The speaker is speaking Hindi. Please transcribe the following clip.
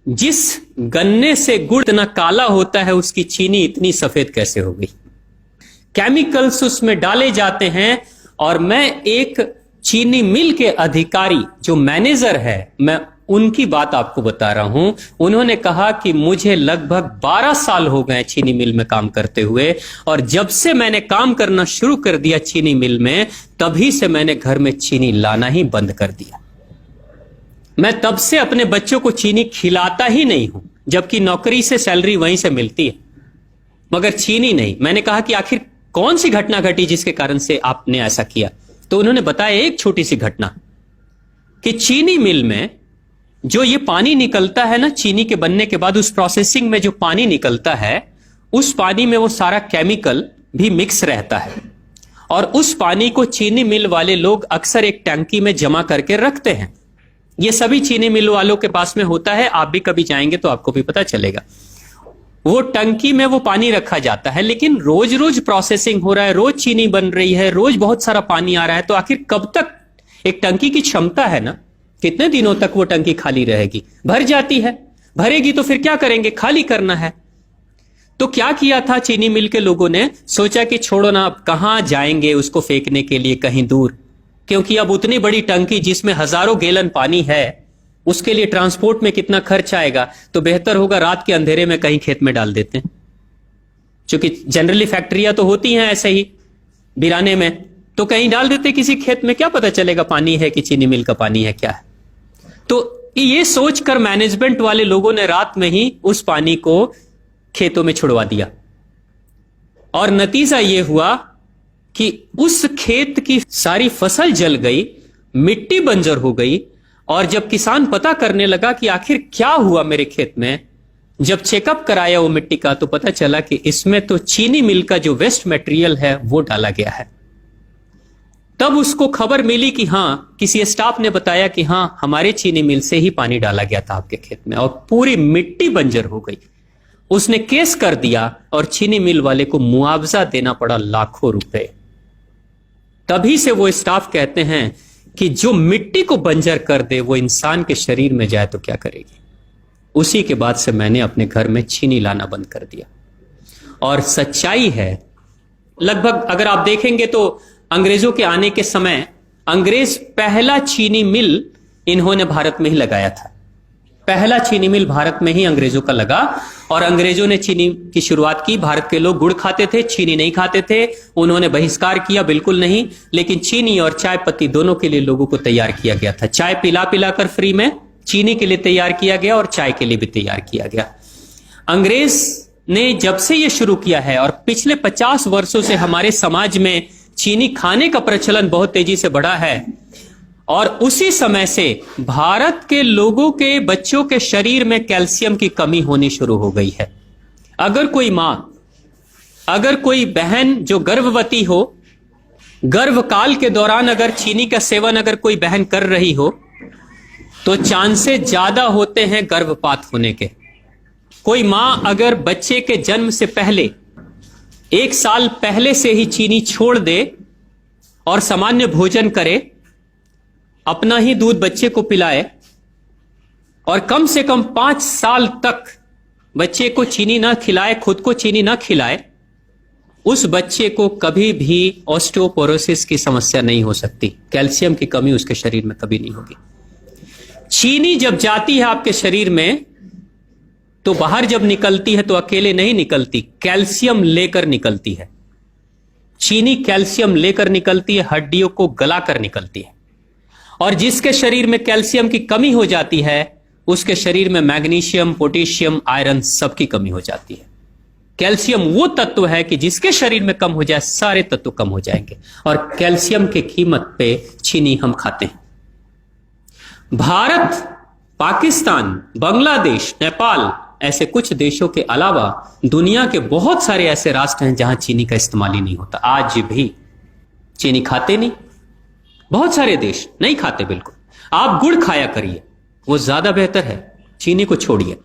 जिस गन्ने से गुड़ इतना काला होता है उसकी चीनी इतनी सफेद कैसे हो गई? केमिकल्स उसमें डाले जाते हैं। और मैं एक चीनी मिल के अधिकारी जो मैनेजर है, मैं उनकी बात आपको बता रहा हूं। उन्होंने कहा कि मुझे लगभग 12 साल हो गए चीनी मिल में काम करते हुए, और जब से मैंने काम करना शुरू कर दिया चीनी मिल में, तभी से मैंने घर में चीनी लाना ही बंद कर दिया। मैं तब से अपने बच्चों को चीनी खिलाता ही नहीं हूं, जबकि नौकरी से सैलरी वहीं से मिलती है, मगर चीनी नहीं। मैंने कहा कि आखिर कौन सी घटना घटी जिसके कारण से आपने ऐसा किया? तो उन्होंने बताया एक छोटी सी घटना कि चीनी मिल में जो ये पानी निकलता है ना, चीनी के बनने के बाद उस प्रोसेसिंग में जो पानी निकलता है, उस पानी में वो सारा केमिकल भी मिक्स रहता है, और उस पानी को चीनी मिल वाले लोग अक्सर एक टंकी में जमा करके रखते हैं। ये सभी चीनी मिल वालों के पास में होता है, आप भी कभी जाएंगे तो आपको भी पता चलेगा। वो टंकी में वो पानी रखा जाता है, लेकिन रोज रोज प्रोसेसिंग हो रहा है, रोज चीनी बन रही है, रोज बहुत सारा पानी आ रहा है, तो आखिर कब तक? एक टंकी की क्षमता है ना, कितने दिनों तक वो टंकी खाली रहेगी? भर जाती है, भरेगी तो फिर क्या करेंगे? खाली करना है। तो क्या किया था चीनी मिल के लोगों ने? सोचा कि छोड़ो ना, अब कहां जाएंगे उसको फेंकने के लिए कहीं दूर, क्योंकि अब उतनी बड़ी टंकी जिसमें हजारों गैलन पानी है, उसके लिए ट्रांसपोर्ट में कितना खर्च आएगा, तो बेहतर होगा रात के अंधेरे में कहीं खेत में डाल देते हैं। क्योंकि जनरली फैक्ट्रियां तो होती हैं ऐसे ही बिराने में, तो कहीं डाल देते किसी खेत में, क्या पता चलेगा पानी है कि चीनी मिल का पानी है, क्या है। तो ये सोचकर मैनेजमेंट वाले लोगों ने रात में ही उस पानी को खेतों में छुड़वा दिया, और नतीजा यह हुआ कि उस खेत की सारी फसल जल गई, मिट्टी बंजर हो गई। और जब किसान पता करने लगा कि आखिर क्या हुआ मेरे खेत में, जब चेकअप कराया वो मिट्टी का, तो पता चला कि इसमें तो चीनी मिल का जो वेस्ट मटेरियल है वो डाला गया है। तब उसको खबर मिली कि हां, किसी स्टाफ ने बताया कि हां, हमारे चीनी मिल से ही पानी डाला गया था आपके खेत में, और पूरी मिट्टी बंजर हो गई। उसने केस कर दिया और चीनी मिल वाले को मुआवजा देना पड़ा लाखों रुपए। तभी से वो स्टाफ कहते हैं कि जो मिट्टी को बंजर कर दे वो इंसान के शरीर में जाए तो क्या करेगी। उसी के बाद से मैंने अपने घर में चीनी लाना बंद कर दिया। और सच्चाई है, लगभग अगर आप देखेंगे तो अंग्रेजों के आने के समय अंग्रेज पहला चीनी मिल इन्होंने भारत में ही लगाया था। पहला चीनी मिल भारत में ही अंग्रेजों का लगा, और अंग्रेजों ने चीनी की शुरुआत की। भारत के लोग गुड़ खाते थे, चीनी नहीं खाते थे। उन्होंने बहिष्कार किया, बिल्कुल नहीं, लेकिन चीनी और चाय पत्ती दोनों के लिए लोगों को तैयार किया गया था। चाय पिला पिलाकर फ्री में, चीनी के लिए तैयार किया गया और चाय के लिए भी तैयार किया गया। अंग्रेज ने जब से यह शुरू किया है, और पिछले 50 वर्षों से हमारे समाज में चीनी खाने का प्रचलन बहुत तेजी से बढ़ा है, और उसी समय से भारत के लोगों के बच्चों के शरीर में कैल्शियम की कमी होनी शुरू हो गई है। अगर कोई मां, अगर कोई बहन जो गर्भवती हो, गर्भकाल के दौरान अगर चीनी का सेवन अगर कोई बहन कर रही हो, तो चांसेस ज्यादा होते हैं गर्भपात होने के। कोई मां अगर बच्चे के जन्म से पहले 1 साल पहले से ही चीनी छोड़ दे और सामान्य भोजन करे, अपना ही दूध बच्चे को पिलाए, और कम से कम 5 साल तक बच्चे को चीनी ना खिलाए, खुद को चीनी ना खिलाए, उस बच्चे को कभी भी ऑस्टियोपोरोसिस की समस्या नहीं हो सकती। कैल्शियम की कमी उसके शरीर में कभी नहीं होगी। चीनी जब जाती है आपके शरीर में, तो बाहर जब निकलती है तो अकेले नहीं निकलती, कैल्शियम लेकर निकलती है। चीनी कैल्शियम लेकर निकलती है, हड्डियों को गलाकर निकलती है। और जिसके शरीर में कैल्शियम की कमी हो जाती है, उसके शरीर में मैग्नीशियम, पोटेशियम, आयरन सबकी कमी हो जाती है। कैल्शियम वो तत्व है कि जिसके शरीर में कम हो जाए, सारे तत्व कम हो जाएंगे, और कैल्शियम की कीमत पे चीनी हम खाते हैं। भारत, पाकिस्तान, बांग्लादेश, नेपाल, ऐसे कुछ देशों के अलावा दुनिया के बहुत सारे ऐसे राष्ट्र हैं जहां चीनी का इस्तेमाल ही नहीं होता। आज भी चीनी खाते नहीं, बहुत सारे देश नहीं खाते बिल्कुल। आप गुड़ खाया करिए, वो ज्यादा बेहतर है, चीनी को छोड़िए।